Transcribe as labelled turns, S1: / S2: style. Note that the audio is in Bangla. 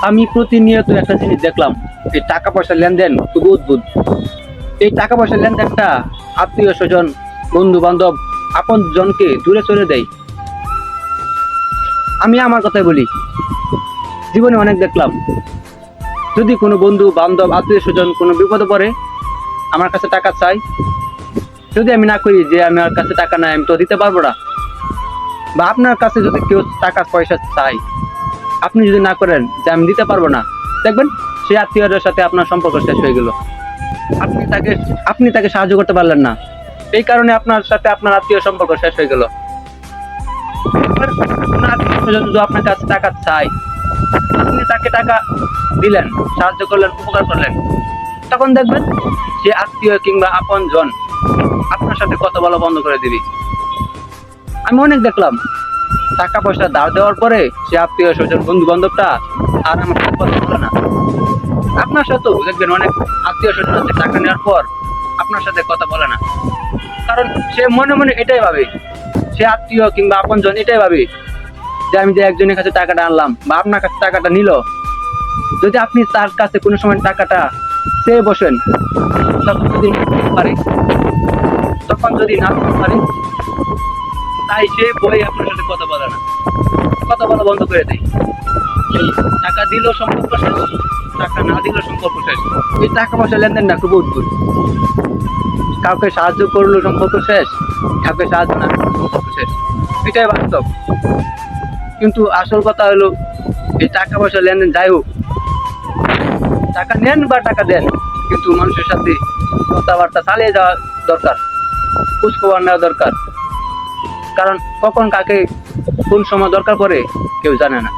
S1: আমি প্রতিনিয়ত একটা জিনিস দেখলাম, এই টাকা পয়সার লেনদেন খুব অদ্ভুত। এই টাকা পয়সার লেনদেনটা আত্মীয় স্বজন, বন্ধু বান্ধব, আপন জনকে দূরে চলে দেয়। আমি আমার কথাই বলি, জীবনে অনেক দেখলাম, যদি কোনো বন্ধু বান্ধব আত্মীয় স্বজন কোনো বিপদে পড়ে আমার কাছে টাকা চাই, যদি আমি না করি যে আমার কাছে টাকা নাই, আমি তো দিতে পারবো না, বা আপনার কাছে যদি কেউ টাকা পয়সা চাই, আপনি যদি না করেন যে আমি দিতে পারবো না, দেখবেন সেই আত্মীয়দের সাথে আপনার সম্পর্ক শেষ হয়ে গেল। আপনি তাকে সাহায্য করতে পারলেন না, এই কারণে আপনার সাথে আপনার আত্মীয় সম্পর্ক শেষ হয়ে গেল। এবার আপনার আত্মীয় স্বজন যদি আপনার কাছে টাকা চাই, আপনি তাকে টাকা দিলেন, সাহায্য করলেন, উপকার করলেন, তখন দেখবেন যে আত্মীয় কিংবা আপন জন আপনার সাথে কথা বলা বন্ধ করে দিবি। আমি অনেক দেখলাম, টাকা পয়সা ধার দেওয়ার পরে সে আত্মীয় স্বজন বন্ধু বান্ধবটা আর আমার সাথে কথা বলে না। আপনার সাথেও দেখবেন অনেক আত্মীয় স্বজন আছে, টাকা নেওয়ার পর আপনার সাথে কথা বলে না, কারণ সে মনে মনে এটাই ভাবে, সে আত্মীয় কিংবা আপন জন এটাই ভাবে যে আমি যে একজনের কাছে টাকাটা আনলাম বা আপনার কাছে টাকাটা নিল, যদি আপনি তার কাছে কোনো সময় টাকাটা চেয়ে বসেন, তখন যদি না দিতে পারে, তাই সে বই আপনার সাথে কথা বলে না, কথা বলা বন্ধ করে দেয়। এই টাকা দিলেও সম্পর্ক শেষ, টাকা না দিলেও সম্পর্ক শেষ। এই টাকা পয়সা লেনদেনটা খুব অদ্ভুত। কাউকে সাহায্য করলেও সম্পর্ক শেষ, কাউকে সাহায্য না করলেও সম্পর্ক শেষ, এটাই বাস্তব। কিন্তু আসল কথা হলো, এই টাকা পয়সা লেনদেন যাই হোক, টাকা নেন বা টাকা দেন, কিন্তু মানুষের সাথে কথাবার্তা চালিয়ে যাওয়া দরকার, খোঁজখবর নেওয়া দরকার, কারণ কখন কাকে কোন সময় দরকার পড়ে কেউ জানে না।